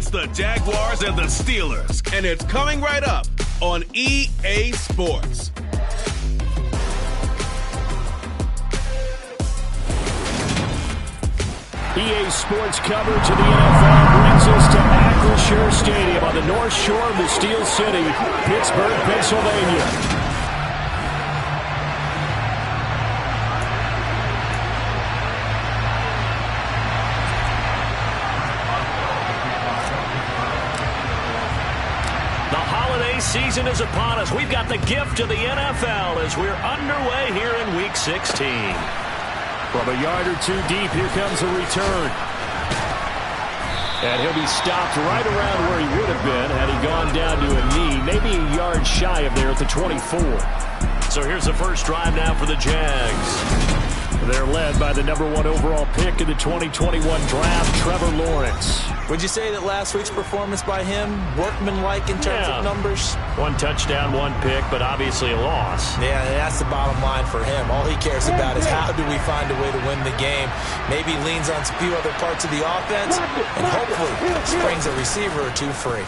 It's the Jaguars and the Steelers, and it's coming right up on EA Sports. EA Sports coverage of the NFL brings us to Acrisure Stadium on the north shore of the Steel City, Pittsburgh, Pennsylvania. Season is upon us. We've got the gift of the NFL as we're underway here in Week 16. From a yard or two deep, here comes a return. And he'll be stopped right around where he would have been had he gone down to a knee, maybe a yard shy of there at the 24. So here's the first drive now for the Jags. They're led by the number 1 overall pick in the 2021 draft, Trevor Lawrence. Would you say that last week's performance by him, workmanlike in terms of numbers? 1 touchdown, 1 pick, but obviously a loss. Yeah, that's the bottom line for him. All he cares about is how do we find a way to win the game. Maybe leans on a few other parts of the offense, and hopefully springs a receiver or two free.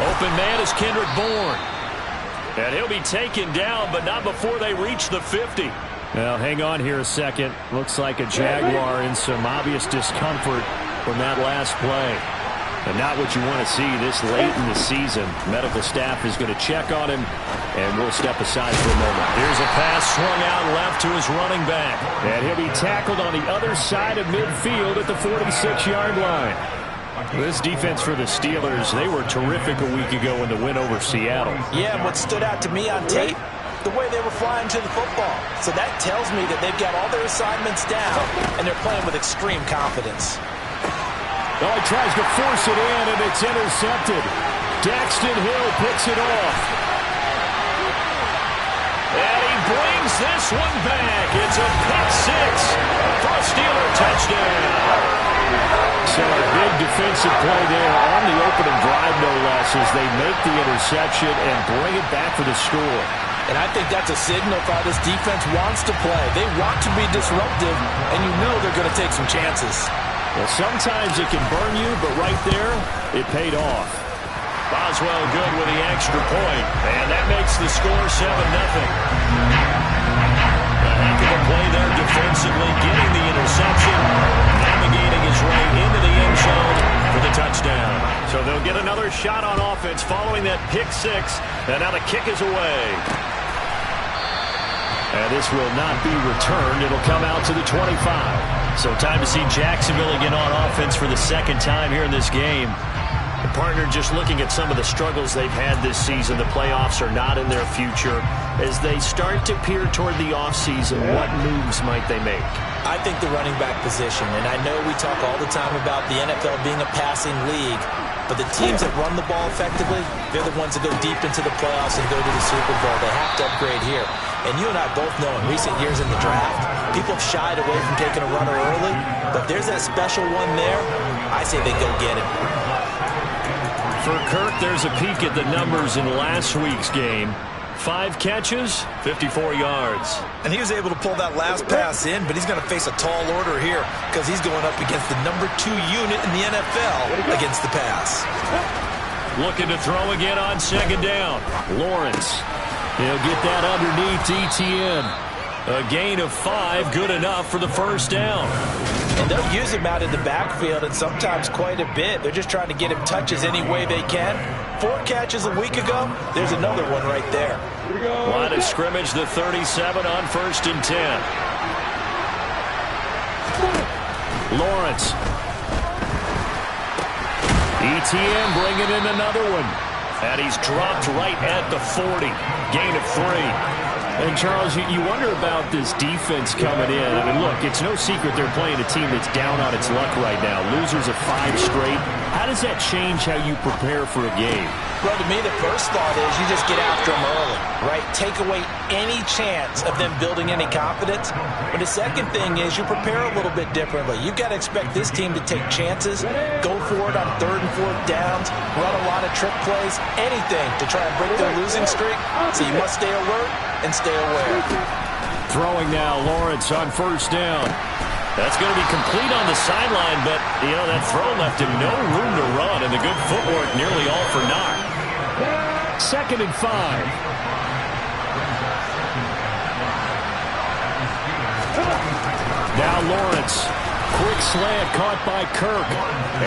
Open man is Kendrick Bourne. And he'll be taken down, but not before they reach the 50. Well, hang on here a second. Looks like a Jaguar in some obvious discomfort from that last play. And not what you want to see this late in the season. Medical staff is going to check on him, and we'll step aside for a moment. Here's a pass swung out left to his running back. And he'll be tackled on the other side of midfield at the 46-yard line. This defense for the Steelers, they were terrific a week ago in the win over Seattle. Yeah, and what stood out to me on tape, the way they were flying to the football. So that tells me that they've got all their assignments down, and they're playing with extreme confidence. Oh, he tries to force it in, and it's intercepted. Daxton Hill picks it off. And he brings this one back. It's a pick 6 for a Steeler touchdown. So a big defensive play there on the opening drive, no less, as they make the interception and bring it back for the score. And I think that's a signal for how this defense wants to play. They want to be disruptive, and you know they're going to take some chances. Well, sometimes it can burn you, but right there, it paid off. Boswell good with the extra point, and that makes the score 7-0. A heck of a play there defensively, getting the interception, navigating his way into the end zone for the touchdown. So they'll get another shot on offense following that pick 6, and now the kick is away. And this will not be returned. It'll come out to the 25. So time to see Jacksonville again on offense for the second time here in this game. The partner, just looking at some of the struggles they've had this season, the playoffs are not in their future. As they start to peer toward the offseason, what moves might they make? I think the running back position, and I know we talk all the time about the NFL being a passing league, but the teams that run the ball effectively, they're the ones that go deep into the playoffs and go to the Super Bowl. They have to upgrade here. And you and I both know in recent years in the draft, people have shied away from taking a runner early, but if there's that special one there, I say they go get him. For Kirk, there's a peek at the numbers in last week's game. 5 catches, 54 yards. And he was able to pull that last pass in, but he's going to face a tall order here because he's going up against the number 2 unit in the NFL against the pass. Looking to throw again on second down. Lawrence. He'll get that underneath ETN. A gain of 5, good enough for the first down. And they'll use him out in the backfield, and sometimes quite a bit. They're just trying to get him touches any way they can. 4 catches a week ago, there's another one right there. Line of scrimmage, the 37 on 1st and 10. Lawrence. ETN bringing in another one. And he's dropped right at the 40. Gain of 3. And, Charles, you wonder about this defense coming in. I mean, look, it's no secret they're playing a team that's down on its luck right now. Losers of 5 straight. How does that change how you prepare for a game? Well, to me, the first thought is you just get after them early, right? Take away any chance of them building any confidence. But the second thing is you prepare a little bit differently. You've got to expect this team to take chances, go for it on 3rd and 4th downs, run a lot of trick plays, anything to try and break their losing streak. So you must stay alert and stay aware. Throwing now, Lawrence on 1st down. That's going to be complete on the sideline, but, you know, that throw left him no room to run, and the good footwork nearly all for naught. 2nd and 5. Now Lawrence. Quick slant caught by Kirk.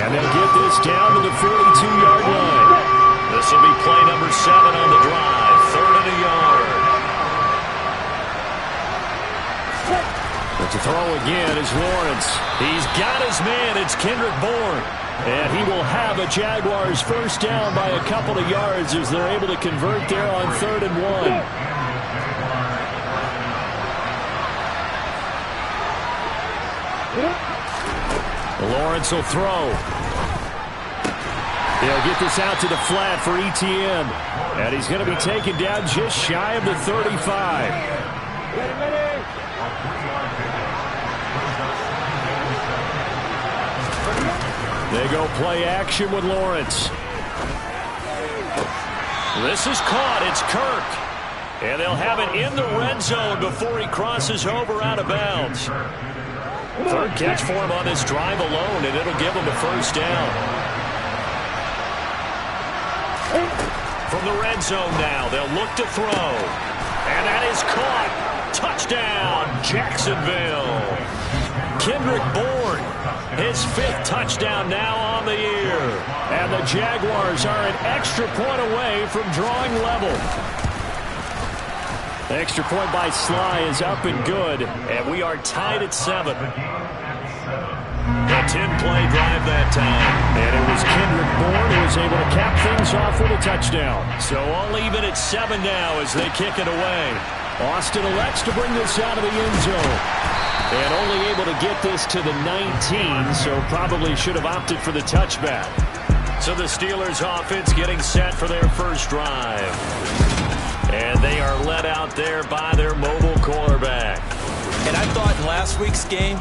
And they'll get this down to the 42-yard line. This will be play number 7 on the drive. 3rd and a yard. But to throw again is Lawrence. He's got his man. It's Kendrick Bourne. And he will have a Jaguars first down by a couple of yards as they're able to convert there on 3rd and 1. Lawrence will throw. He'll get this out to the flat for ETN. And he's going to be taken down just shy of the 35. They go play action with Lawrence. This is caught. It's Kirk. And they'll have it in the red zone before he crosses over out of bounds. 3rd catch for him on this drive alone, and it'll give him a first down. From the red zone now, they'll look to throw. And that is caught. Touchdown, Jacksonville. Kendrick Bourne, his 5th touchdown now on the year. And the Jaguars are an extra point away from drawing level. The extra point by Sly is up and good, and we are tied at 7. A 10-play drive that time. And it was Kendrick Bourne who was able to cap things off with a touchdown. So all even at 7 now as they kick it away. Austin elects to bring this out of the end zone. And only able to get this to the 19, so probably should have opted for the touchback. So the Steelers offense getting set for their first drive. And they are led out there by their mobile quarterback. And I thought in last week's game,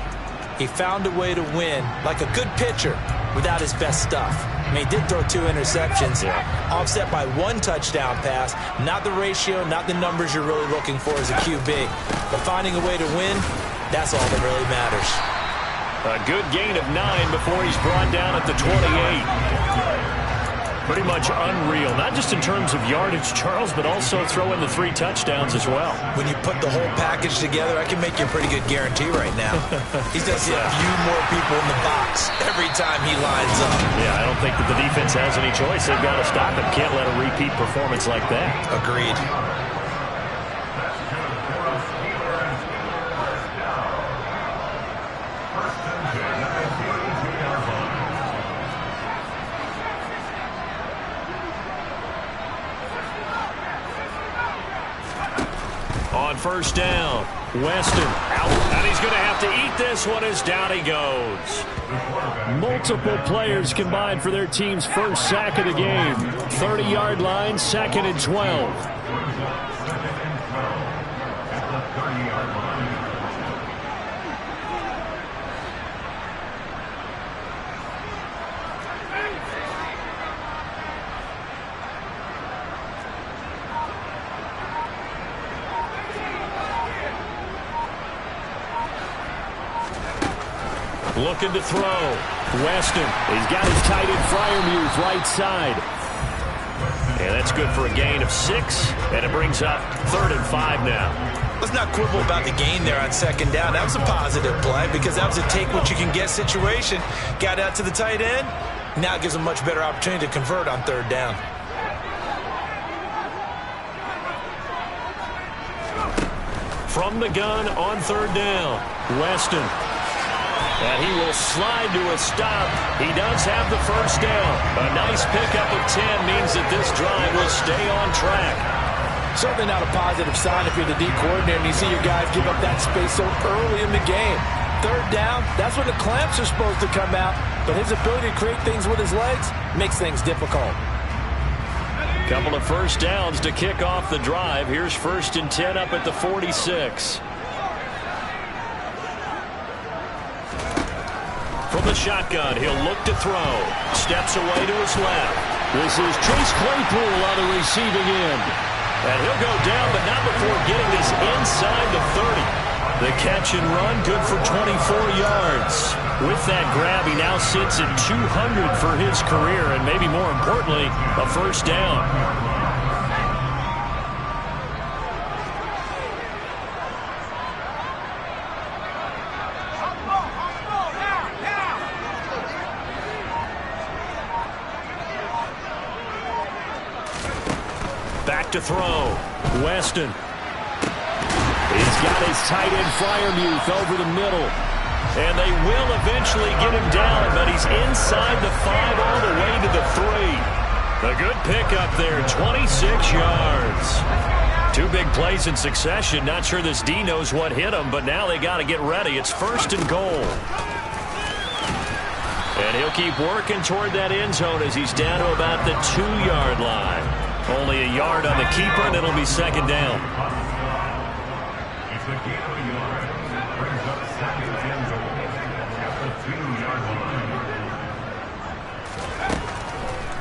he found a way to win like a good pitcher without his best stuff. I mean, he did throw 2 interceptions, offset by 1 touchdown pass. Not the ratio, not the numbers you're really looking for as a QB. But finding a way to win, that's all that really matters. A good gain of 9 before he's brought down at the 28. Pretty much unreal, not just in terms of yardage, Charles, but also throw in the 3 touchdowns as well. When you put the whole package together, I can make you a pretty good guarantee right now. He's going to see a few more people in the box every time he lines up. Yeah, I don't think that the defense has any choice. They've got to stop him. Can't let a repeat performance like that. Agreed. On first down, Weston out, and he's going to have to eat this one as down he goes. Multiple players combined for their team's first sack of the game. 30-yard line, 2nd and 12. Looking to throw. Weston. He's got his tight end Freiermuth right side. And that's good for a gain of 6. And it brings up 3rd and 5 now. Let's not quibble about the gain there on 2nd down. That was a positive play because that was a take-what-you-can-get situation. Got out to the tight end. Now it gives him a much better opportunity to convert on 3rd down. From the gun on 3rd down, Weston. And he will slide to a stop. He does have the first down. A nice pickup of 10 means that this drive will stay on track. Certainly not a positive sign if you're the D coordinator and you see your guys give up that space so early in the game. 3rd down, that's when the clamps are supposed to come out. But his ability to create things with his legs makes things difficult. Couple of first downs to kick off the drive. Here's 1st and 10 up at the 46. From the shotgun, he'll look to throw. Steps away to his left. This is Chase Claypool on the receiving end. And he'll go down, but not before getting this inside the 30. The catch and run, good for 24 yards. With that grab, he now sits at 200 for his career, and maybe more importantly, a first down. Back to throw. Weston. He's got his tight end Freiermuth over the middle. And they will eventually get him down, but he's inside the 5 all the way to the 3. A good pickup there, 26 yards. 2 big plays in succession. Not sure this D knows what hit him, but now they got to get ready. It's 1st and goal. And he'll keep working toward that end zone as he's down to about the 2-yard line. Only a yard on the keeper, and it'll be 2nd down.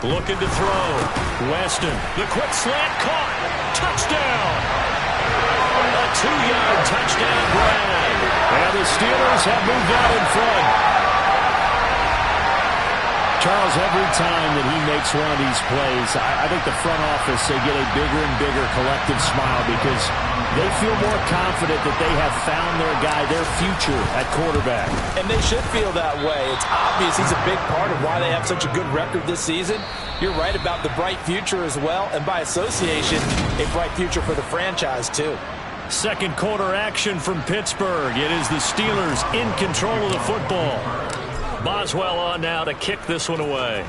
Looking to throw. Weston. The quick slant caught. Touchdown. A 2-yard touchdown grab. And the Steelers have moved out in front. Charles, every time that he makes one of these plays, I think the front office, they get a bigger and bigger collective smile because they feel more confident that they have found their guy, their future at quarterback. And they should feel that way. It's obvious he's a big part of why they have such a good record this season. You're right about the bright future as well, and by association, a bright future for the franchise too. Second quarter action from Pittsburgh. It is the Steelers in control of the football. Boswell on now to kick this one away.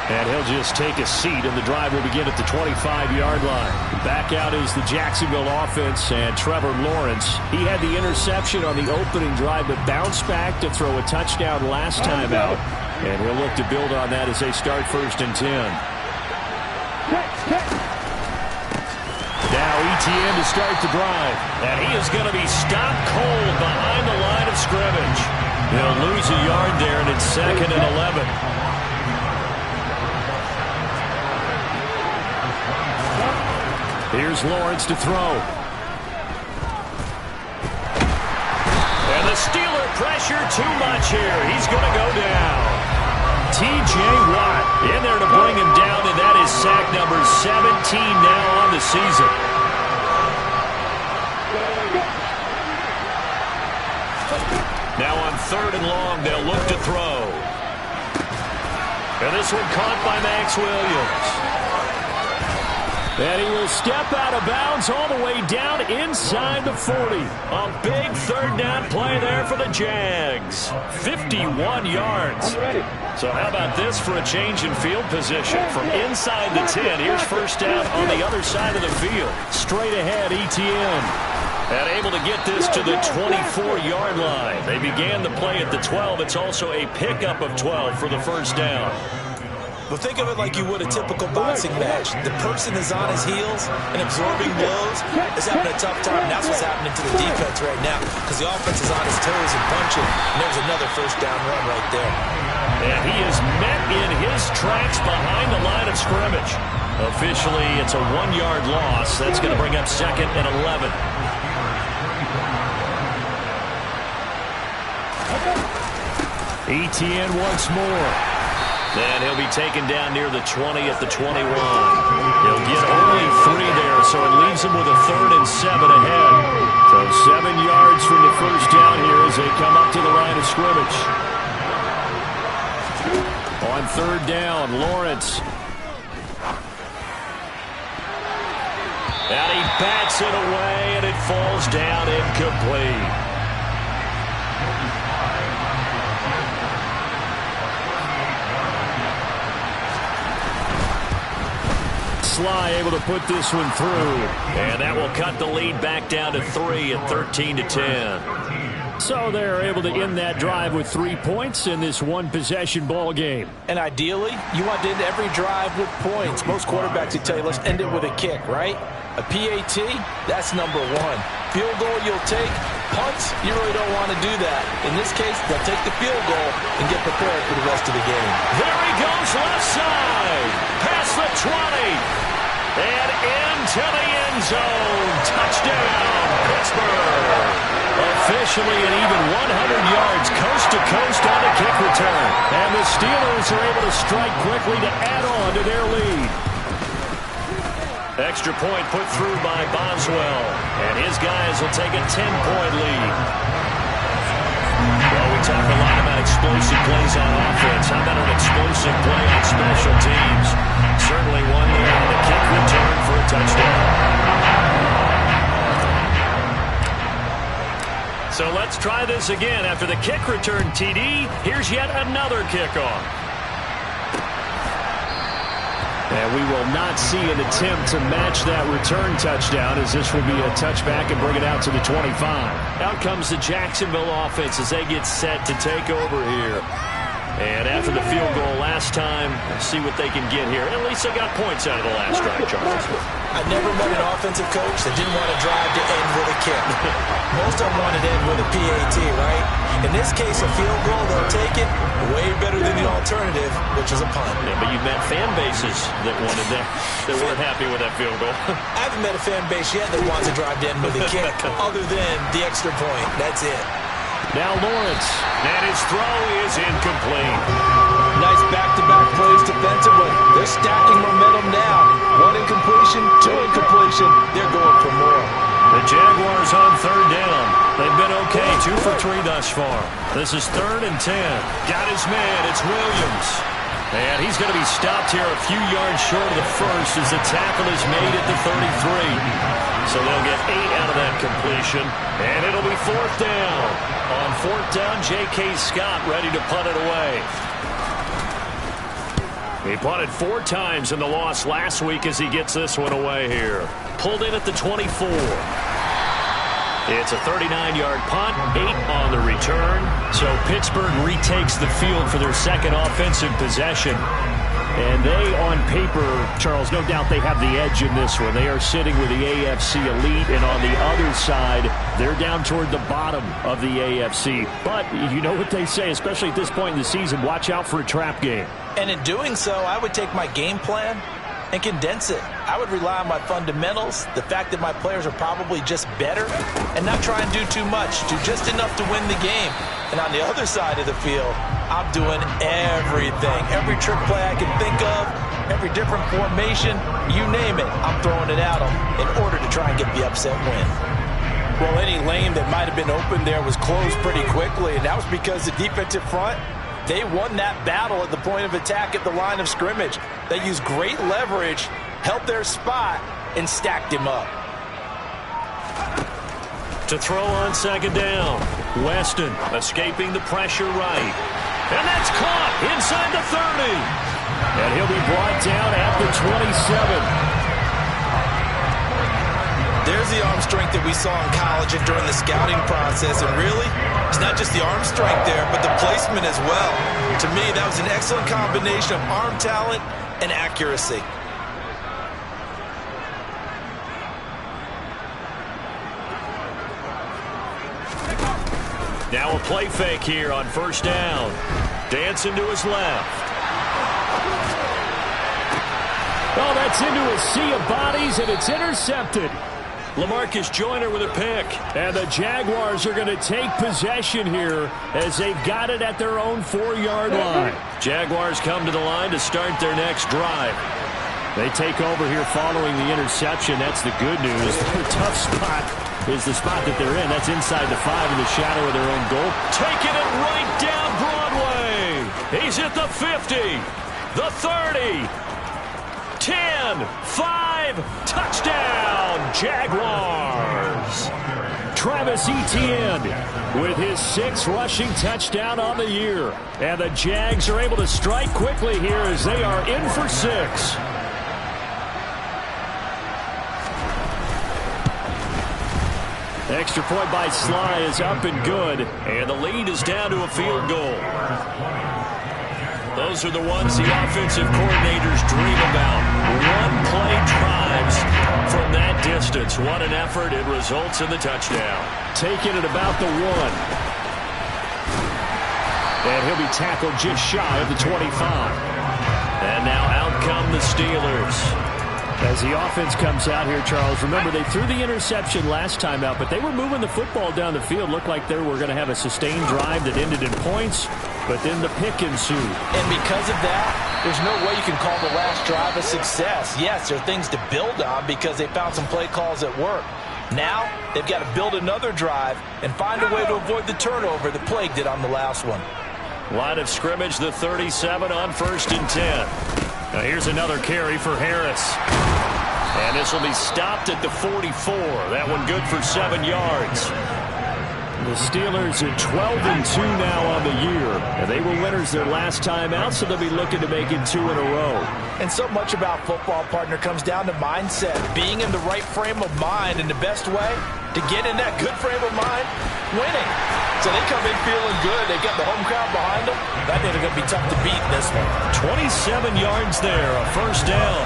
And he'll just take a seat, and the drive will begin at the 25-yard line. Back out is the Jacksonville offense, and Trevor Lawrence. He had the interception on the opening drive, but bounced back to throw a touchdown last time out. And he'll look to build on that as they start 1st and 10. Now ETN to start the drive. And he is going to be stopped cold behind the line of scrimmage. He'll lose a yard there, and it's 2nd and 11. Here's Lawrence to throw. And the Steeler pressure too much here. He's going to go down. T.J. Watt in there to bring him down, and that is sack number 17 now on the season. Now on 3rd and long, they'll look to throw. And this one caught by Max Williams. And he will step out of bounds all the way down inside the 40. A big 3rd down play there for the Jags. 51 yards. So how about this for a change in field position? From inside the 10, here's 1st down on the other side of the field. Straight ahead, ETN. And able to get this to the 24-yard line. They began the play at the 12. It's also a pickup of 12 for the 1st down. Well, think of it like you would a typical boxing match. The person is on his heels and absorbing blows is having a tough time. And that's what's happening to the defense right now because the offense is on his toes and punching. And there's another 1st down run right there. And he is met in his tracks behind the line of scrimmage. Officially, it's a 1-yard loss. That's going to bring up 2nd and 11. ETN once more. And he'll be taken down near the 20 at the 21. He'll get only 3 there, so it leaves him with a 3rd and 7 ahead. So 7 yards from the 1st down here as they come up to the line of scrimmage. On 3rd down, Lawrence. And he bats it away, and it falls down incomplete. Sly able to put this one through. And that will cut the lead back down to 3 at 13-10. So they're able to end that drive with 3 points in this one-possession ball game. And ideally, you want to end every drive with points. Most quarterbacks would tell you, let's end it with a kick, right? A PAT, that's number 1. Field goal you'll take. Punts, you really don't want to do that. In this case, they'll take the field goal and get prepared for the rest of the game. There he goes left side. Past the 20. And into the end zone. Touchdown, Pittsburgh. Officially an even 100 yards coast to coast on a kick return. And the Steelers are able to strike quickly to add on to their lead. Extra point put through by Boswell. And his guys will take a 10-point lead. Well, we talk a lot about explosive plays on offense. How about an explosive play on special teams? Certainly one there on the kick return for a touchdown. So let's try this again. After the kick return TD, here's yet another kickoff. And we will not see an attempt to match that return touchdown, as this will be a touchback and bring it out to the 25. Out comes the Jacksonville offense as they get set to take over here. And after the field goal last time, let's see what they can get here. At least they got points out of the last drive, Charles. I never met an offensive coach that didn't want to drive to end with a kick. Most of them wanted to end with a PAT, right? In this case, a field goal, they'll take it way better than the alternative, which is a punt. Yeah, but you've met fan bases that wanted that, that weren't happy with that field goal. I haven't met a fan base yet that wants to drive to end with a kick other than the extra point. That's it. Now Lawrence, and his throw is incomplete. Nice back-to-back plays defensively. They're stacking momentum now. One incompletion, two incompletion. They're going for more. The Jaguars on third down. They've been okay, 2 for 3 thus far. This is 3rd and 10. Got his man, it's Williams. And he's going to be stopped here a few yards short of the first as the tackle is made at the 33. So they'll get 8 out of that completion. And it'll be 4th down. On 4th down, J.K. Scott ready to punt it away. He punted 4 times in the loss last week as he gets this one away here. Pulled in at the 24. It's a 39-yard punt, 8 on the return. So Pittsburgh retakes the field for their second offensive possession. And they, on paper, Charles, no doubt they have the edge in this one. They are sitting with the AFC elite, and on the other side, they're down toward the bottom of the AFC. But you know what they say, especially at this point in the season, watch out for a trap game. And in doing so, I would take my game plan and condense it. I would rely on my fundamentals, the fact that my players are probably just better, and not try and do too much, do just enough to win the game. And on the other side of the field, I'm doing everything. Every trick play I can think of, every different formation, you name it, I'm throwing it at them in order to try and get the upset win. Well, any lane that might have been open there was closed pretty quickly, and that was because the defensive front, they won that battle at the point of attack at the line of scrimmage. They used great leverage, held their spot, and stacked him up. To throw on second down, Weston escaping the pressure right. And that's caught inside the 30. And he'll be brought down at the 27. There's the arm strength that we saw in college and during the scouting process. And really, it's not just the arm strength there, but the placement as well. To me, that was an excellent combination of arm talent and accuracy. Now a play fake here on first down. Dancing to his left. Oh, that's into a sea of bodies, and it's intercepted. LaMarcus Joyner with a pick. And the Jaguars are going to take possession here as they've got it at their own 4-yard line. Jaguars come to the line to start their next drive. They take over here following the interception. That's the good news. The tough spot is the spot that they're in. That's inside the 5 in the shadow of their own goal. Taking it right down Broadway. He's at the 50, the 30, 10, 5, touchdown, Jaguars. Travis Etienne with his 6th rushing touchdown on the year. And the Jags are able to strike quickly here as they are in for 6. Extra point by Sly is up and good. And the lead is down to a field goal. Those are the ones the offensive coordinators dream about. One-play drives from that distance. What an effort. It results in the touchdown. Taking it about the 1. And he'll be tackled just shy of the 25. And now out come the Steelers. As the offense comes out here, Charles, remember they threw the interception last time out, but they were moving the football down the field. Looked like they were going to have a sustained drive that ended in points, but then the pick ensued. And because of that, there's no way you can call the last drive a success. Yes, there are things to build on because they found some play calls at work. Now, they've got to build another drive and find a way to avoid the turnover that plagued it on the last one. Line of scrimmage, the 37 on 1st and 10. Now here's another carry for Harris. And this will be stopped at the 44. That one good for 7 yards. The Steelers at 12-2 now on the year. And they were winners their last time out, so they'll be looking to make it 2 in a row. And so much about football, partner, comes down to mindset. Being in the right frame of mind, and the best way to get in that good frame of mind, winning. So they come in feeling good. They've got the home crowd behind them. I think they're going to be tough to beat in this one. 27 yards there, a first down.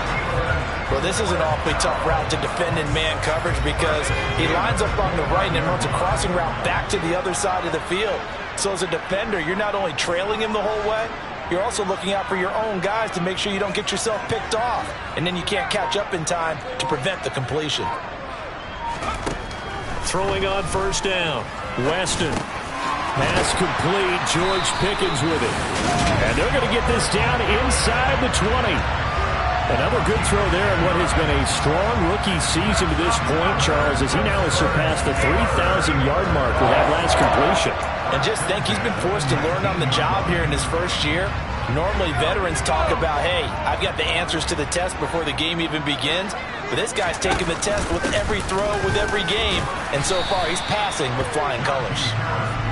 Well, this is an awfully tough route to defend in man coverage because he lines up on the right and then runs a crossing route back to the other side of the field. So as a defender, you're not only trailing him the whole way, you're also looking out for your own guys to make sure you don't get yourself picked off. And then you can't catch up in time to prevent the completion. Throwing on first down, Weston. Pass complete. George Pickens with it. And they're going to get this down inside the 20. Another good throw there in what has been a strong rookie season to this point, Charles, as he now has surpassed the 3,000-yard mark with that last completion. And just think, he's been forced to learn on the job here in his first year. Normally, veterans talk about, hey, I've got the answers to the test before the game even begins. But this guy's taking the test with every throw, with every game. And so far, he's passing with flying colors.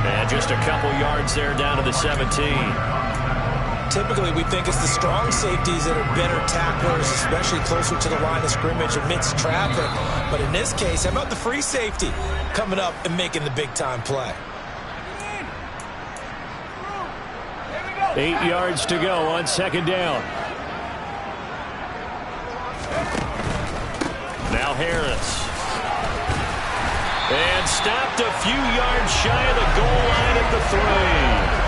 And just a couple yards there down to the 17. Typically, we think it's the strong safeties that are better tacklers, especially closer to the line of scrimmage amidst traffic. But in this case, how about the free safety coming up and making the big-time play? 8 yards to go on second down. Now Harris. And stopped a few yards shy of the goal line at the 3.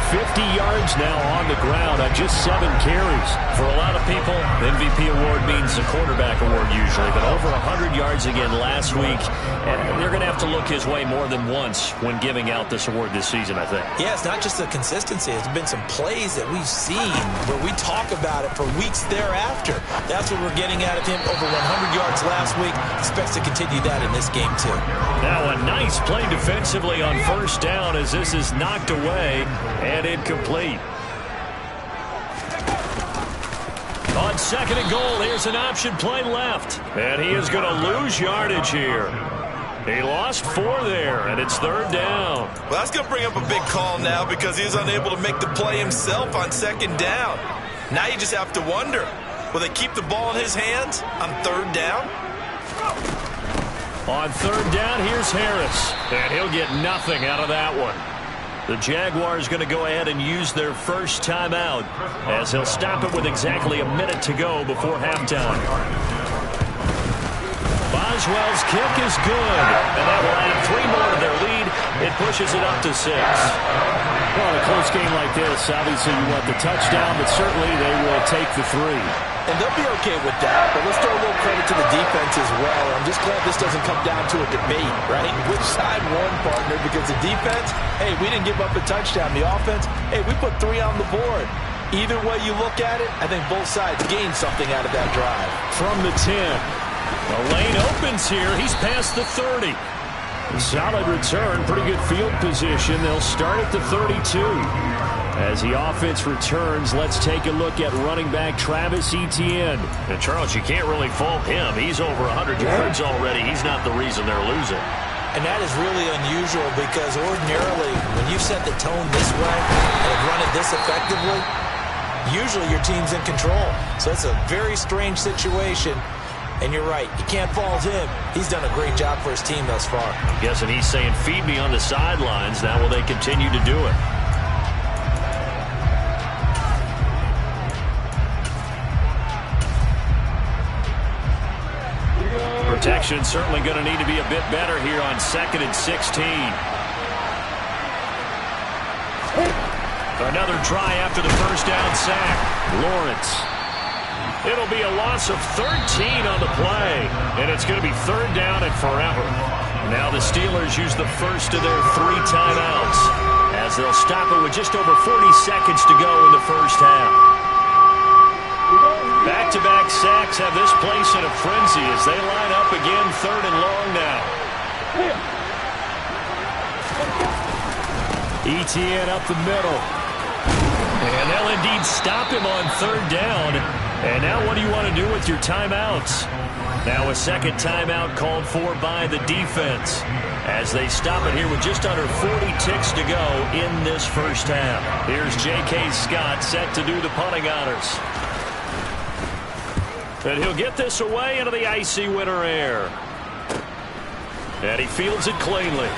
50 yards now on the ground on just 7 carries. For a lot of people, the MVP award means the quarterback award usually, but over 100 yards again last week, and they're going to have to look his way more than once when giving out this award this season, I think. Yeah, it's not just the consistency. It's been some plays that we've seen where we talk about it for weeks thereafter. That's what we're getting out of him. Over 100 yards last week. Expects to continue that in this game, too. Now a nice play defensively on first down as this is knocked away and incomplete. On second and goal, here's an option play left. And he is going to lose yardage here. He lost 4 there, and it's third down. Well, that's going to bring up a big call now because he was unable to make the play himself on second down. Now you just have to wonder, will they keep the ball in his hands on third down? On third down, here's Harris. And he'll get nothing out of that one. The Jaguars going to go ahead and use their first timeout as he'll stop it with exactly a minute to go before halftime. Boswell's kick is good, and that will add 3 more to their lead. It pushes it up to 6. Well, in a close game like this, obviously you want the touchdown, but certainly they will take the 3. And they'll be okay with that, but let's throw a little credit to the defense as well. I'm just glad this doesn't come down to a debate, right? Which side won, partner? Because the defense, hey, we didn't give up a touchdown. The offense, hey, we put 3 on the board. Either way you look at it, I think both sides gained something out of that drive. From the 10. The lane opens here. He's past the 30. Solid return, pretty good field position. They'll start at the 32. As the offense returns, let's take a look at running back Travis Etienne. And Charles, you can't really fault him. He's over 100 yards already. He's not the reason they're losing. And that is really unusual because ordinarily, when you set the tone this way and have run it this effectively, usually your team's in control. So it's a very strange situation. And you're right, you can't fault him. He's done a great job for his team thus far. I'm guessing he's saying, feed me on the sidelines. Now will they continue to do it? Protection certainly going to need to be a bit better here on 2nd and 16. Another try after the first down sack. Lawrence. It'll be a loss of 13 on the play, and it's going to be third down and forever. Now the Steelers use the first of their 3 timeouts as they'll stop it with just over 40 seconds to go in the first half. Back-to-back sacks have this place in a frenzy as they line up again, third and long now. ETN up the middle. And they'll indeed stop him on third down. And now what do you want to do with your timeouts? Now a second timeout called for by the defense as they stop it here with just under 40 ticks to go in this first half. Here's J.K. Scott set to do the punting honors. And he'll get this away into the icy winter air. And he fields it cleanly.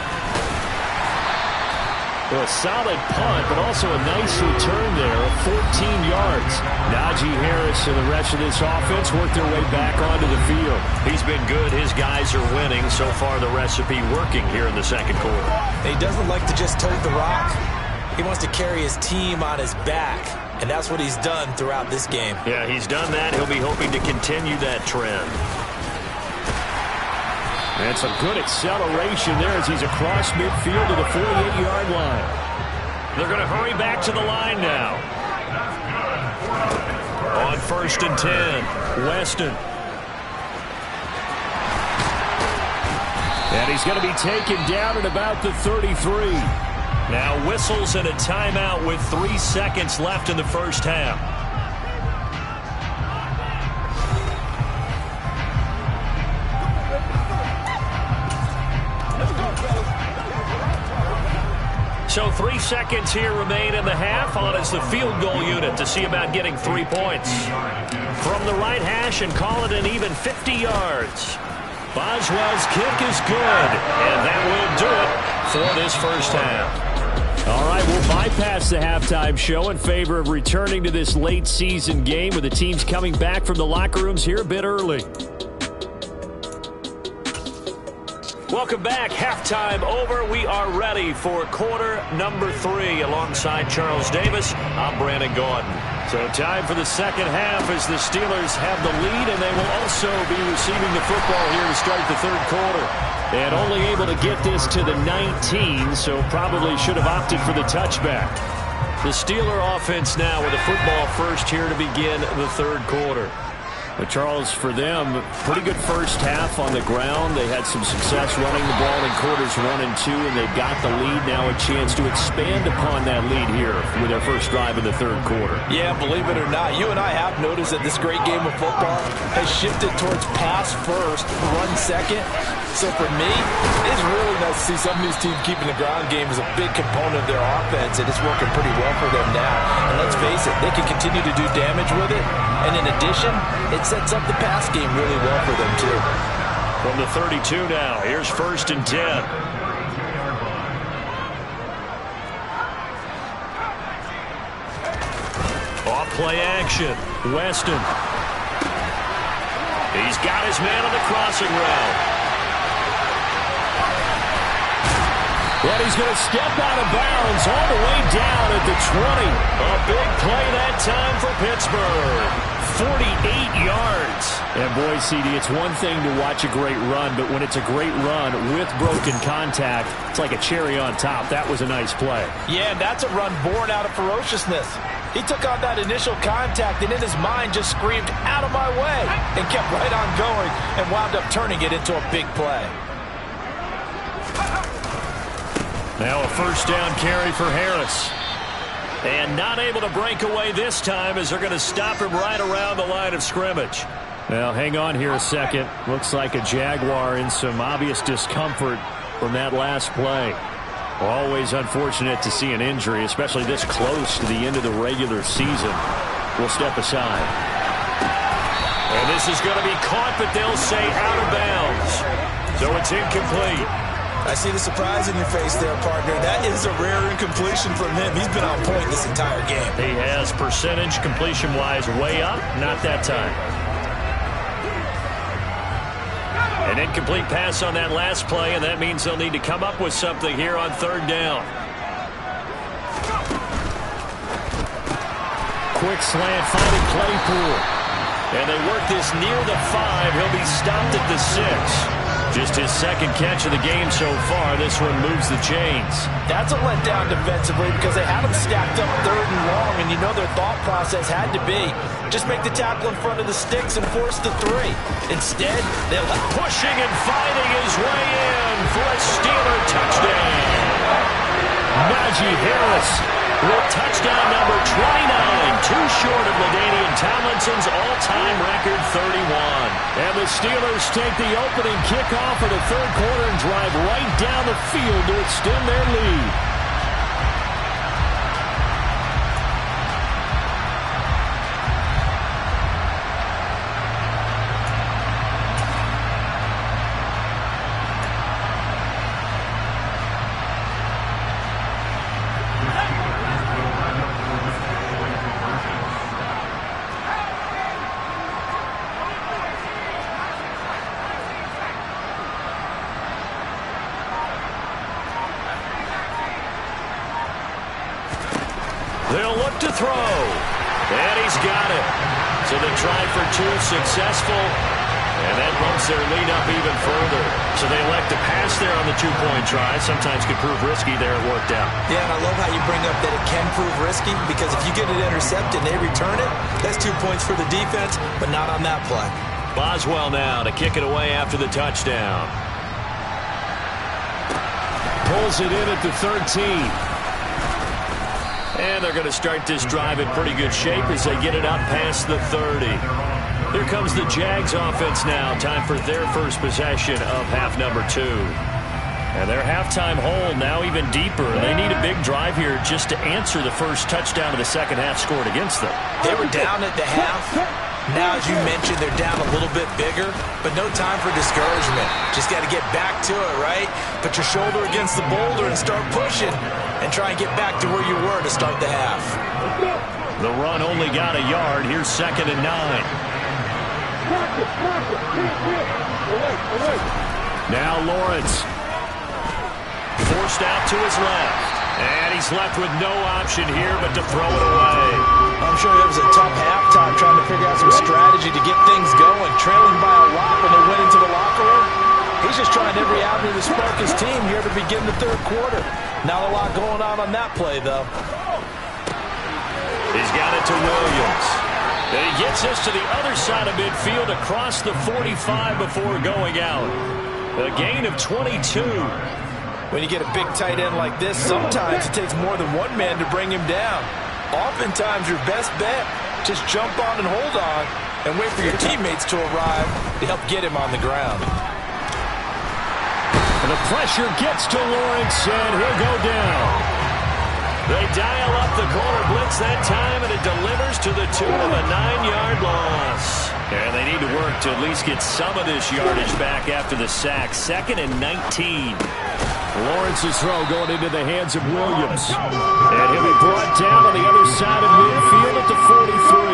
Well, a solid punt, but also a nice return there of 14 yards. Najee Harris and the rest of this offense work their way back onto the field. He's been good. His guys are winning. So far, the recipe working here in the second quarter. He doesn't like to just tote the rock. He wants to carry his team on his back, and that's what he's done throughout this game. Yeah, he's done that. He'll be hoping to continue that trend. And some good acceleration there as he's across midfield to the 48-yard line. They're going to hurry back to the line now. On 1st and 10, Weston. And he's going to be taken down at about the 33. Now whistles and a timeout with 3 seconds left in the first half. So 3 seconds here remain in the half. On is the field goal unit to see about getting 3 points. From the right hash and call it an even 50 yards. Boswell's kick is good. And that will do it for this first half. All right, we'll bypass the halftime show in favor of returning to this late season game with the teams coming back from the locker rooms here a bit early. Welcome back. Halftime over. We are ready for quarter number 3. Alongside Charles Davis, I'm Brandon Gordon. So time for the second half as the Steelers have the lead, and they will also be receiving the football here to start the third quarter. And only able to get this to the 19, so probably should have opted for the touchback. The Steeler offense now with the football first here to begin the third quarter. But Charles, for them, pretty good first half on the ground. They had some success running the ball in quarters 1 and 2, and they got the lead. Now a chance to expand upon that lead here with their first drive in the third quarter. Yeah, believe it or not, you and I have noticed that this great game of football has shifted towards pass first, run second. So for me, it's really nice to see some of these teams keeping the ground game as a big component of their offense, and it's working pretty well for them now. And let's face it, they can continue to do damage with it. And in addition, it sets up the pass game really well for them, too. From the 32 now, here's 1st and 10. Off play action, Weston. He's got his man on the crossing route. But he's going to step out of bounds all the way down at the 20. A big play that time for Pittsburgh. 48 yards. And boy, CD, it's one thing to watch a great run, but when it's a great run with broken contact, it's like a cherry on top. That was a nice play. Yeah, that's a run born out of ferociousness. He took on that initial contact and in his mind just screamed, "Out of my way," and kept right on going and wound up turning it into a big play. Now a first down carry for Harris. And not able to break away this time as they're going to stop him right around the line of scrimmage. Now hang on here a second. Looks like a Jaguar in some obvious discomfort from that last play. Always unfortunate to see an injury, especially this close to the end of the regular season. We'll step aside. And this is going to be caught, but they'll say out of bounds. So it's incomplete. I see the surprise in your face there, partner. That is a rare incompletion from him. He's been on point this entire game. He has percentage completion-wise way up. Not that time. An incomplete pass on that last play, and that means they'll need to come up with something here on third down. Quick slant, finding Claypool. And they work this near the 5. He'll be stopped at the 6. Just his second catch of the game so far. This one moves the chains. That's a letdown defensively because they had him stacked up 3rd and long, and you know their thought process had to be just make the tackle in front of the sticks and force the 3. Instead, they let pushing and fighting his way in for a Steeler touchdown. Najee Harris with touchdown number 29, too short of LaDainian Tomlinson's all-time record 31. And the Steelers take the opening kickoff of the 3rd quarter and drive right down the field to extend their lead. They'll look to throw. And he's got it. So they try for 2, successful. And that bumps their lead up even further. So they elect to pass there on the 2-point try. Sometimes could prove risky there. It worked out. Yeah, and I love how you bring up that it can prove risky because if you get it intercepted and they return it, that's 2 points for the defense, but not on that play. Boswell now to kick it away after the touchdown. Pulls it in at the 13. And they're going to start this drive in pretty good shape as they get it up past the 30. Here comes the Jags offense now. Time for their first possession of half number 2. And their halftime hole now even deeper. They need a big drive here just to answer the first touchdown of the second half scored against them. They were down at the half. Now, as you mentioned, they're down a little bit bigger, but no time for discouragement. Just got to get back to it, right? Put your shoulder against the boulder and start pushing and try and get back to where you were to start the half. The run only got a yard. Here's 2nd and 9. Now Lawrence. Forced out to his left. And he's left with no option here but to throw it away. I'm sure it was a tough halftime trying to figure out some strategy to get things going. Trailing by a lot when they went into the locker room. He's just trying every avenue to spark his team here to begin the 3rd quarter. Not a lot going on that play, though. He's got it to Williams. And he gets us to the other side of midfield across the 45 before going out. A gain of 22. When you get a big tight end like this, sometimes it takes more than one man to bring him down. Oftentimes, your best bet, just jump on and hold on and wait for your teammates to arrive to help get him on the ground. And the pressure gets to Lawrence, and he'll go down. They dial up the corner blitz that time, and it delivers to the tune of a 9-yard loss. And they need to work to at least get some of this yardage back after the sack. 2nd and 19. Lawrence's throw going into the hands of Williams. And he'll be brought down on the other side of midfield at the 43.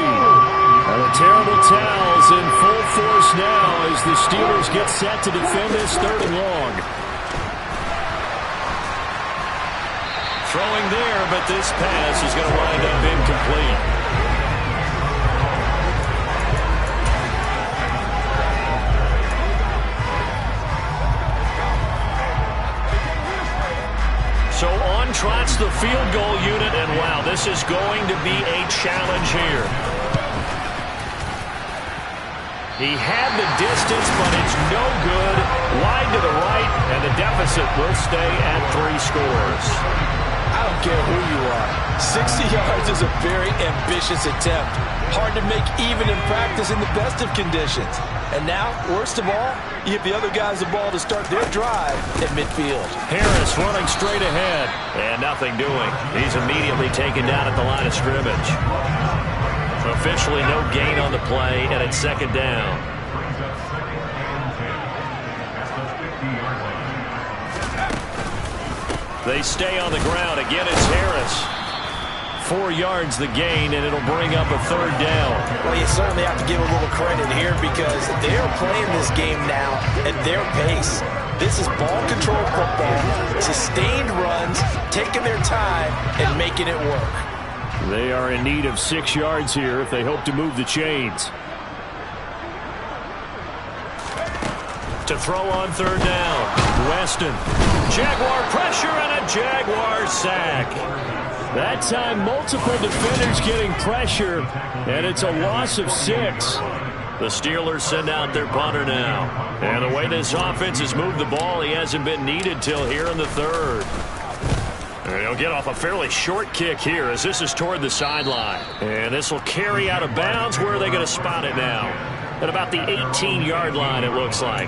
And the terrible towels in full force now as the Steelers get set to defend this 3rd and long. Throwing there, but this pass is going to wind up incomplete. So on trots the field goal unit, and wow, this is going to be a challenge here. He had the distance, but it's no good. Wide to the right, and the deficit will stay at 3 scores. I don't care who you are. 60 yards is a very ambitious attempt. Hard to make even in practice in the best of conditions. And now, worst of all, you give the other guys the ball to start their drive at midfield. Harris running straight ahead, and nothing doing. He's immediately taken down at the line of scrimmage. Officially no gain on the play, and it's 2nd down. They stay on the ground. Again, it's Harris. 4 yards the gain, and it'll bring up a 3rd down. Well, you certainly have to give a little credit here because they're playing this game now at their pace. This is ball control football, sustained runs, taking their time, and making it work. They are in need of 6 yards here if they hope to move the chains. To throw on third down. Weston. Jaguar pressure and a Jaguar sack. That time, multiple defenders getting pressure, and it's a loss of 6. The Steelers send out their punter now. And the way this offense has moved the ball, he hasn't been needed till here in the third. And he'll get off a fairly short kick here as this is toward the sideline. And this will carry out of bounds. Where are they going to spot it now? At about the 18-yard line, it looks like.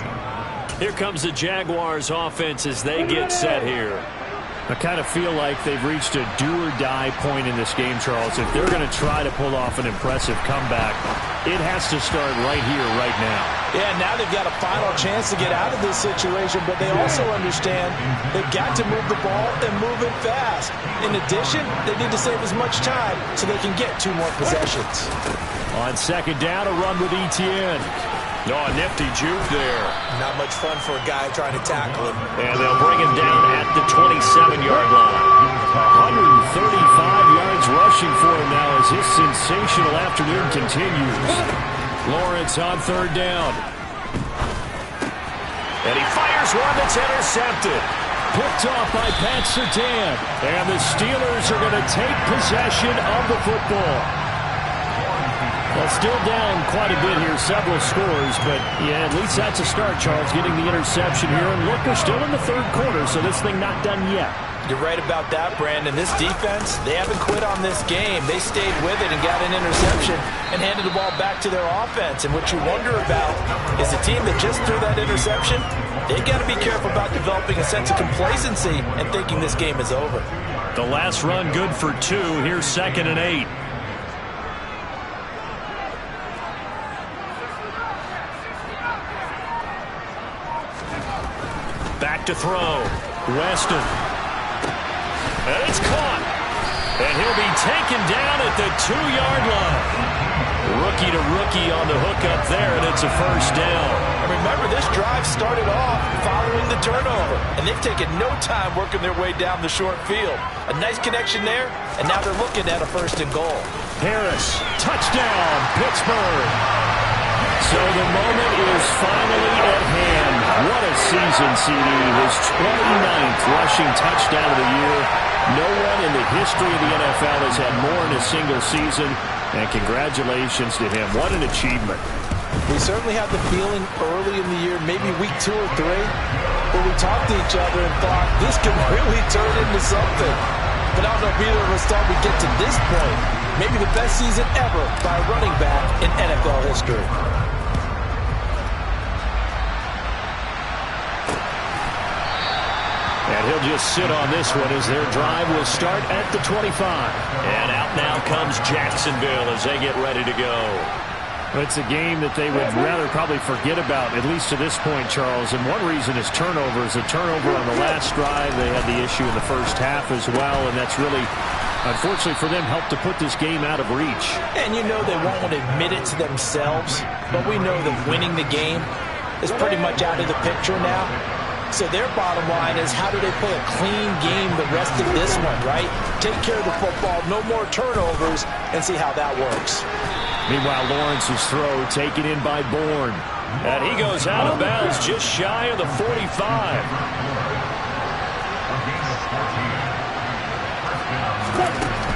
Here comes the Jaguars offense as they get set here. I kind of feel like they've reached a do-or-die point in this game, Charles. If they're going to try to pull off an impressive comeback, it has to start right here, right now. Yeah, now they've got a final chance to get out of this situation, but they also understand they've got to move the ball and move it fast. In addition, they need to save as much time so they can get 2 more possessions. On second down, a run with Etienne. Oh, a nifty juke there. Not much fun for a guy trying to tackle him. And they'll bring him down at the 27-yard line. 135 yards rushing for him now as his sensational afternoon continues. Lawrence on third down. And he fires one that's intercepted. Picked off by Pat Surtain. And the Steelers are going to take possession of the football. Well, still down quite a bit here, several scores, but yeah, at least that's a start, Charles, getting the interception here. And look, we're still in the third quarter, so this thing not done yet. You're right about that, Brandon. This defense, they haven't quit on this game. They stayed with it and got an interception and handed the ball back to their offense. And what you wonder about is the team that just threw that interception, they got to be careful about developing a sense of complacency and thinking this game is over. The last run good for 2. Here's 2nd and 8. Back to throw. Weston. And it's caught. And he'll be taken down at the 2-yard line. Rookie to rookie on the hook up there, and it's a first down. And remember, this drive started off following the turnover, and they've taken no time working their way down the short field. A nice connection there, and now they're looking at a 1st and goal. Harris, touchdown, Pittsburgh. So the moment is finally at hand. What a season, CD. His 29th rushing touchdown of the year. No one in the history of the NFL has had more in a single season, and congratulations to him. What an achievement. We certainly had the feeling early in the year, maybe week 2 or 3, where we talked to each other and thought this could really turn into something. But I don't know if either of us thought we'd get to this point. Maybe the best season ever by a running back in NFL history. And he'll just sit on this one as their drive will start at the 25. And out now comes Jacksonville as they get ready to go. It's a game that they would rather probably forget about, at least to this point, Charles. And one reason is turnovers. A turnover on the last drive. They had the issue in the first half as well, and that's really, unfortunately for them, helped to put this game out of reach. And you know they won't admit it to themselves, but we know that winning the game is pretty much out of the picture now. So their bottom line is, how do they play a clean game the rest of this one, right? Take care of the football, no more turnovers, and see how that works. Meanwhile, Lawrence's throw taken in by Bourne. And he goes out of bounds just shy of the 45.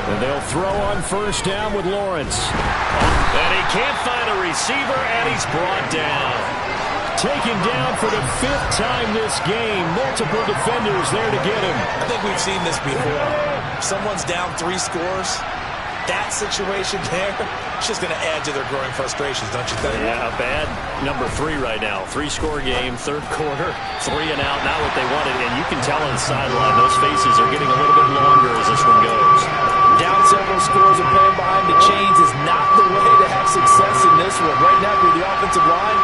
And they'll throw on first down with Lawrence. And he can't find a receiver, and he's brought down. Taken down for the 5th time this game. Multiple defenders there to get him. I think we've seen this before. If someone's down 3 scores, that situation there, it's just going to add to their growing frustrations, don't you think? Yeah, a bad number 3 right now. 3-score game, 3rd quarter, 3 and out, not what they wanted. And you can tell on the sideline, those faces are getting a little bit longer as this one goes. Down several scores and playing behind the chains is not the way to have success in this one. Right now, through the offensive line,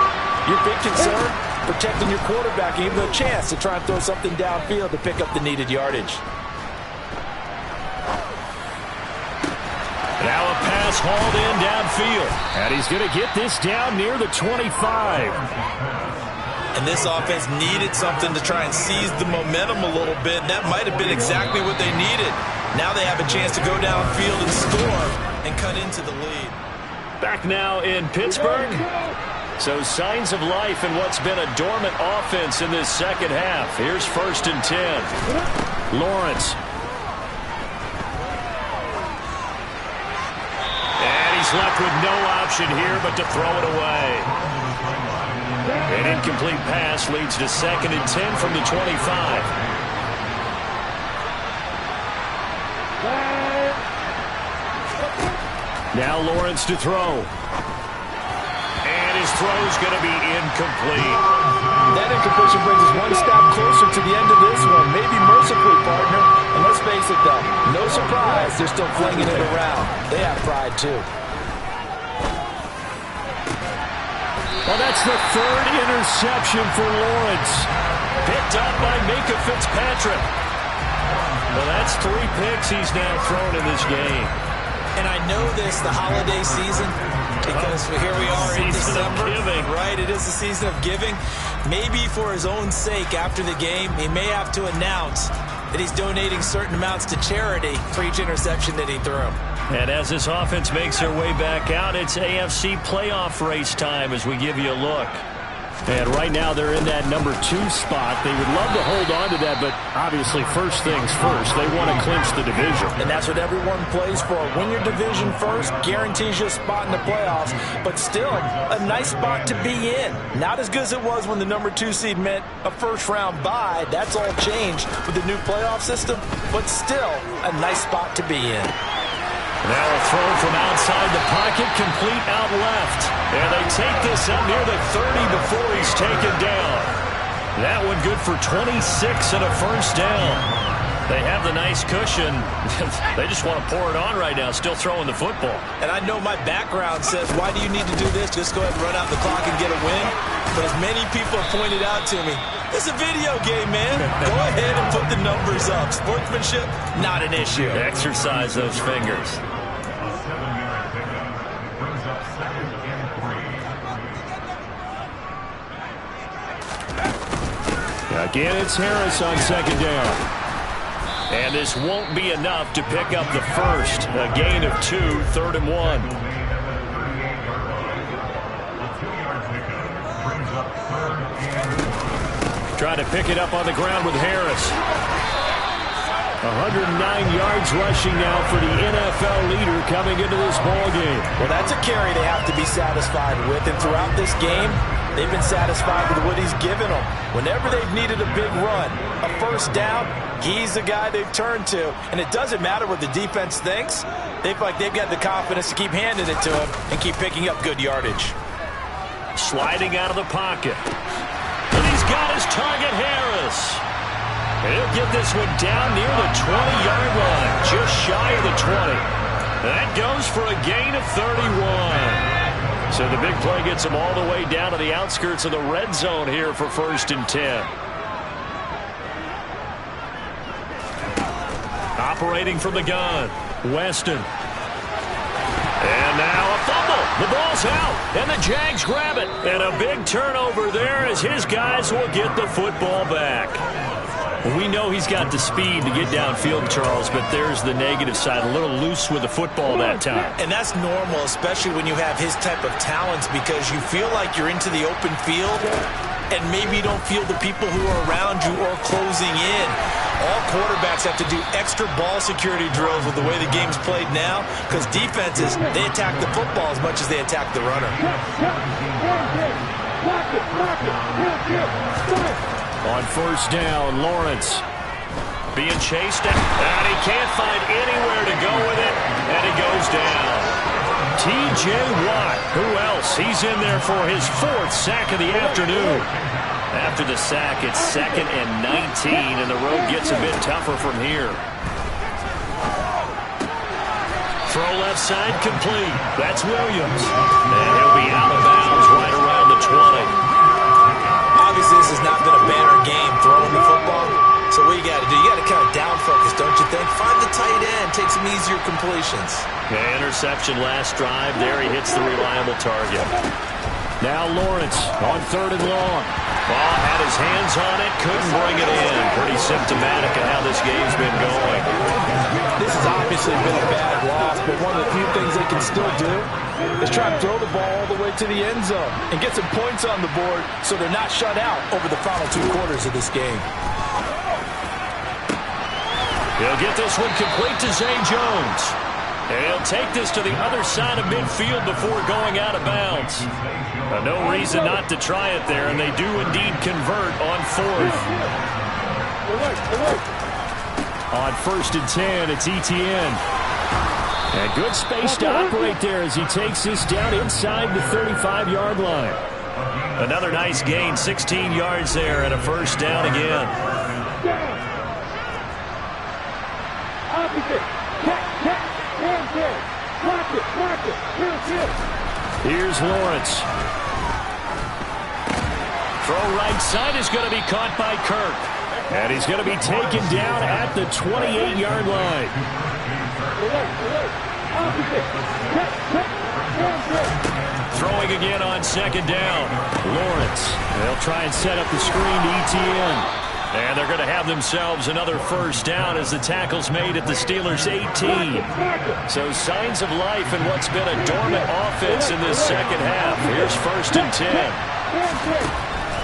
your big concern, protecting your quarterback, and give him a chance to try and throw something downfield to pick up the needed yardage. Now a pass hauled in downfield. And he's going to get this down near the 25. And this offense needed something to try and seize the momentum a little bit. And that might have been exactly what they needed. Now they have a chance to go downfield and score and cut into the lead. Back now in Pittsburgh. So signs of life in what's been a dormant offense in this second half. Here's 1st and 10. Lawrence. And he's left with no option here but to throw it away. An incomplete pass leads to 2nd and 10 from the 25. Now Lawrence to throw. And his throw's going to be incomplete. That incompletion brings us one step closer to the end of this one. Maybe mercifully, partner. And let's face it, though, no surprise, they're still flinging it around. They have pride, too. Well, that's the 3rd interception for Lawrence. Picked up by Minka Fitzpatrick. Well, that's 3 picks he's now thrown in this game. And I know this, the holiday season, because here we are in December. Right, it is the season of giving. Maybe for his own sake, after the game, he may have to announce that he's donating certain amounts to charity for each interception that he threw. And as this offense makes their way back out, it's AFC playoff race time as we give you a look. And right now they're in that number 2 spot. They would love to hold on to that, but obviously first things first. They want to clinch the division. And that's what everyone plays for. Win your division first, guarantees you a spot in the playoffs, but still a nice spot to be in. Not as good as it was when the number 2 seed meant a first-round bye. That's all changed with the new playoff system, but still a nice spot to be in. Now a throw from outside the pocket, complete out left. And they take this up near the 30 before he's taken down. That one good for 26 and a first down. They have the nice cushion. They just want to pour it on right now, still throwing the football. And I know my background says, why do you need to do this? Just go ahead and run out the clock and get a win. But as many people have pointed out to me, it's a video game, man. Go ahead and put the numbers up. Sportsmanship, not an issue. Exercise those fingers. Again, it's Harris on 2nd down. And this won't be enough to pick up the first. A gain of 2, 3rd and 1. Trying to pick it up on the ground with Harris. 109 yards rushing now for the NFL leader coming into this ballgame. Well, that's a carry they have to be satisfied with. And throughout this game, they've been satisfied with what he's given them. Whenever they've needed a big run, a first down, he's the guy they've turned to. And it doesn't matter what the defense thinks. They feel like they've got the confidence to keep handing it to him and keep picking up good yardage. Sliding out of the pocket. And he's got his target, Harris. He'll get this one down near the 20-yard line, just shy of the 20. That goes for a gain of 31. So the big play gets them all the way down to the outskirts of the red zone here for 1st and 10. Operating from the gun, Weston. And now a fumble. The ball's out, and the Jags grab it. And a big turnover there as his guys will get the football back. We know he's got the speed to get downfield, Charles, but there's the negative side. A little loose with the football that time. And that's normal, especially when you have his type of talents, because you feel like you're into the open field and maybe you don't feel the people who are around you or closing in. All quarterbacks have to do extra ball security drills with the way the game's played now, because defenses, they attack the football as much as they attack the runner. On 1st down, Lawrence being chased down, and he can't find anywhere to go with it, and he goes down. T.J. Watt, who else? He's in there for his 4th sack of the afternoon. After the sack, it's 2nd and 19, and the road gets a bit tougher from here. Throw left side complete. That's Williams. And he'll be out of bounds right around the 20. Obviously, this has not been a banner game throwing the football. So what you got to do, you got to kind of down focus, don't you think? Find the tight end, take some easier completions. Yeah, interception last drive. There he hits the reliable target. Now Lawrence on 3rd and long. Ball had his hands on it, couldn't bring it in. Pretty symptomatic of how this game's been going. This has obviously been a bad loss, but one of the few things they can still do is try to throw the ball all the way to the end zone and get some points on the board so they're not shut out over the final 2 quarters of this game. He'll get this one complete to Zay Jones. And he'll take this to the other side of midfield before going out of bounds. No reason not to try it there, and they do indeed convert on 4th. On 1st and 10, it's Etienne. And good space to operate there as he takes this down inside the 35-yard line. Another nice gain, 16 yards there, and a 1st down again. Here's Lawrence. Throw right side is going to be caught by Kirk. And he's going to be taken down at the 28-yard line. Throwing again on 2nd down. Lawrence. They'll try and set up the screen to Etienne. And they're going to have themselves another 1st down as the tackle's made at the Steelers' 18. So signs of life in what's been a dormant offense in this second half. Here's 1st and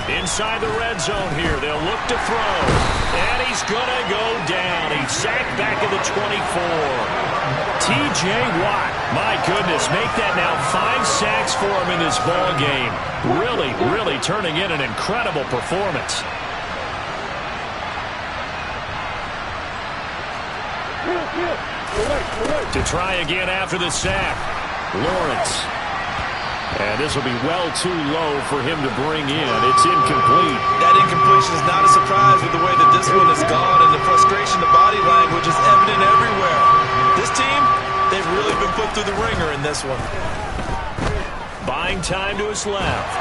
10. Inside the red zone here, they'll look to throw. And he's going to go down. He's sacked back at the 24. T.J. Watt, my goodness, make that now 5 sacks for him in this ball game. Really turning in an incredible performance. To try again after the sack. Lawrence. And this will be well too low for him to bring in. It's incomplete. That incompletion is not a surprise with the way that this one has gone, and the frustration, the body language is evident everywhere. This team, they've really been put through the ringer in this one. Buying time to his left.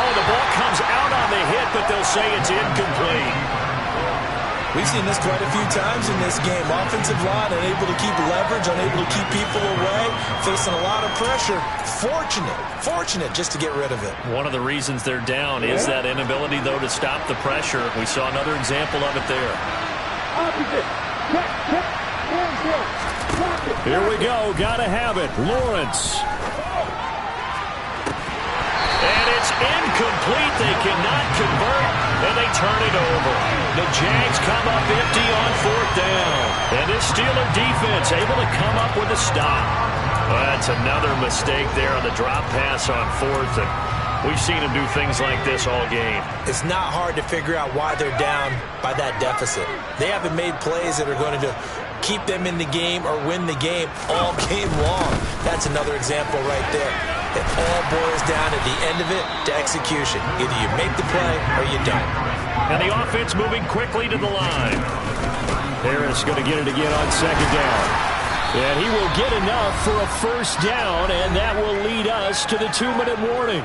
Oh, the ball comes out on the hit, but they'll say it's incomplete. We've seen this quite a few times in this game. Offensive line unable to keep leverage, unable to keep people away, facing a lot of pressure. Fortunate just to get rid of it. One of the reasons they're down is that inability, though, to stop the pressure. We saw another example of it there. Here we go. Gotta have it. Lawrence. And it's incomplete. They cannot convert, and they turn it over. The Jags come up empty on 4th down. And this Steeler defense able to come up with a stop. That's another mistake there on the drop pass on 4th. And we've seen him do things like this all game. It's not hard to figure out why they're down by that deficit. They haven't made plays that are going to keep them in the game or win the game all game long. That's another example right there. It all boils down at the end of it to execution. Either you make the play or you don't. And the offense moving quickly to the line. Harris going to get it again on 2nd down. And he will get enough for a 1st down, and that will lead us to the 2-minute warning.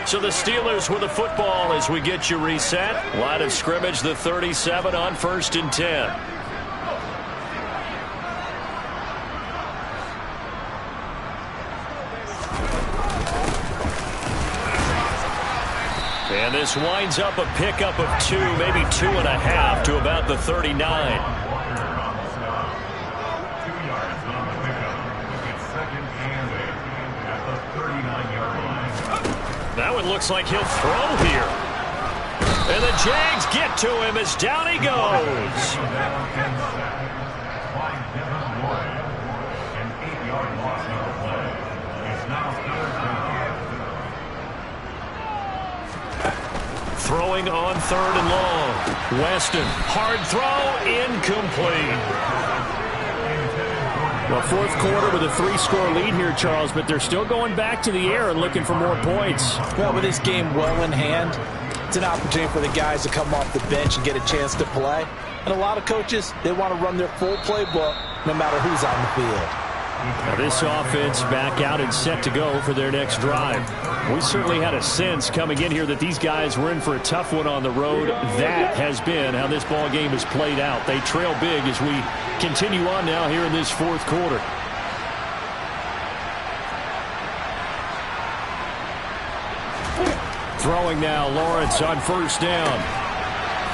So the Steelers with the football as we get you reset. Line of scrimmage, the 37 on 1st and 10. And this winds up a pickup of 2, maybe 2.5 to about the 39. Now it looks like he'll throw here. And the Jags get to him as down he goes. Throwing on 3rd and long. Weston, hard throw, incomplete. Well, 4th quarter with a 3-score lead here, Charles, but they're still going back to the air and looking for more points. Well, with this game well in hand, it's an opportunity for the guys to come off the bench and get a chance to play. And a lot of coaches, they want to run their full playbook no matter who's on the field. Now this offense back out and set to go for their next drive. We certainly had a sense coming in here that these guys were in for a tough one on the road. That has been how this ball game has played out. They trail big as we continue on now here in this 4th quarter. Throwing now, Lawrence on 1st down.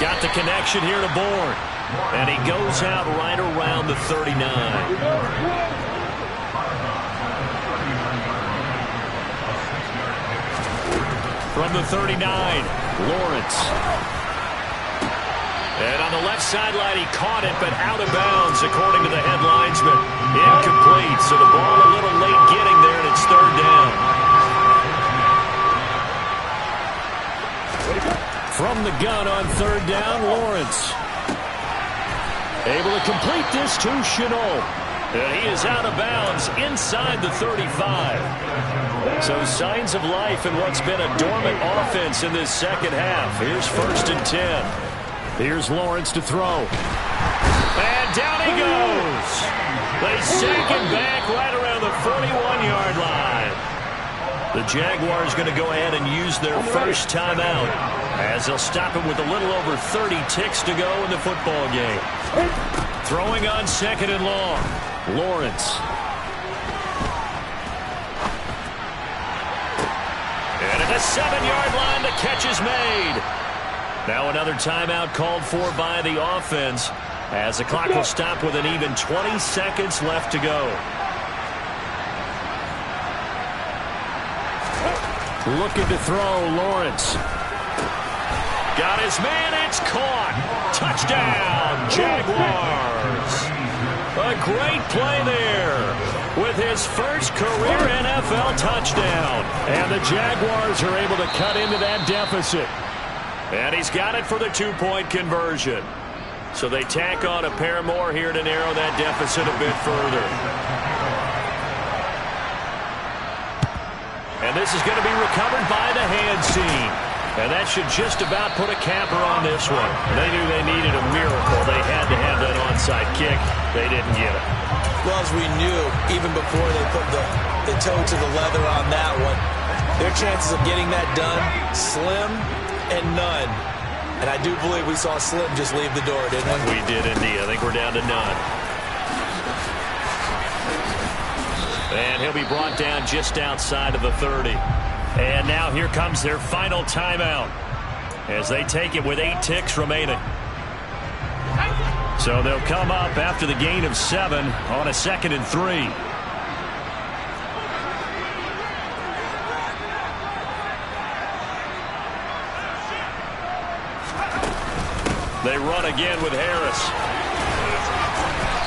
Got the connection here to Bourne. And he goes out right around the 39. From the 39, Lawrence. And on the left sideline, he caught it, but out of bounds, according to the head linesman. Incomplete, so the ball a little late getting there, and it's third down. From the gun on third down, Lawrence. Able to complete this to Chenault. And he is out of bounds inside the 35. So signs of life in what's been a dormant offense in this second half. Here's 1st and 10. Here's Lawrence to throw. And down he goes. They sack him back right around the 41-yard line. The Jaguars going to go ahead and use their first timeout, as they'll stop him with a little over 30 ticks to go in the football game. Throwing on 2nd and long. Lawrence. And at the 7-yard line, the catch is made. Now another timeout called for by the offense, as the clock will stop with an even 20 seconds left to go. Looking to throw, Lawrence. Got his man, it's caught. Touchdown, Jaguars. A great play there with his first career NFL touchdown. And the Jaguars are able to cut into that deficit. And he's got it for the 2-point conversion. So they tack on a pair more here to narrow that deficit a bit further. And this is going to be recovered by the hand seam. And that should just about put a capper on this one. They knew they needed a miracle. They had to have that onside kick. They didn't get it. Well, as we knew, even before they put the toe to the leather on that one, their chances of getting that done, slim and none. And I do believe we saw Slim just leave the door, didn't we? We did indeed. I think we're down to none. And he'll be brought down just outside of the 30. And now here comes their final timeout, as they take it with 8 ticks remaining. So they'll come up after the gain of 7 on a 2nd and 3. They run again with Harris.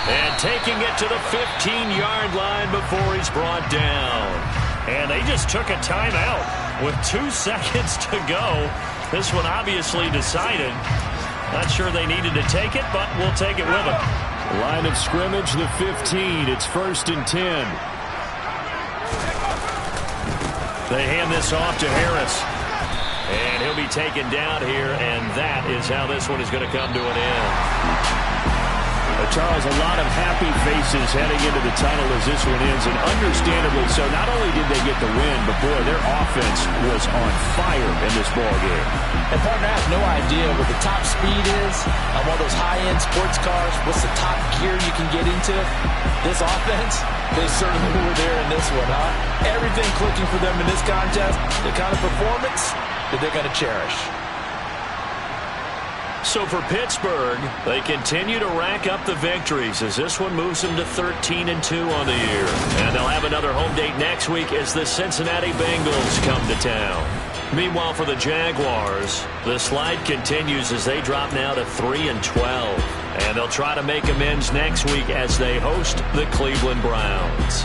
And taking it to the 15-yard line before he's brought down. And they just took a timeout with 2 seconds to go. This one obviously decided. Not sure they needed to take it, but we'll take it with them. Line of scrimmage, the 15. It's 1st and 10. They hand this off to Harris. And he'll be taken down here, and that is how this one is going to come to an end. Charles, a lot of happy faces heading into the tunnel as this one ends, and understandably so. Not only did they get the win, but boy, their offense was on fire in this ball game. And partner, I have no idea what the top speed is on one of those high-end sports cars. What's the top gear you can get into? This offense, they certainly were there in this one, huh? Everything clicking for them in this contest, the kind of performance that they're going to cherish. So for Pittsburgh, they continue to rack up the victories as this one moves them to 13-2 on the year. And they'll have another home date next week as the Cincinnati Bengals come to town. Meanwhile, for the Jaguars, the slide continues as they drop now to 3-12. And they'll try to make amends next week as they host the Cleveland Browns.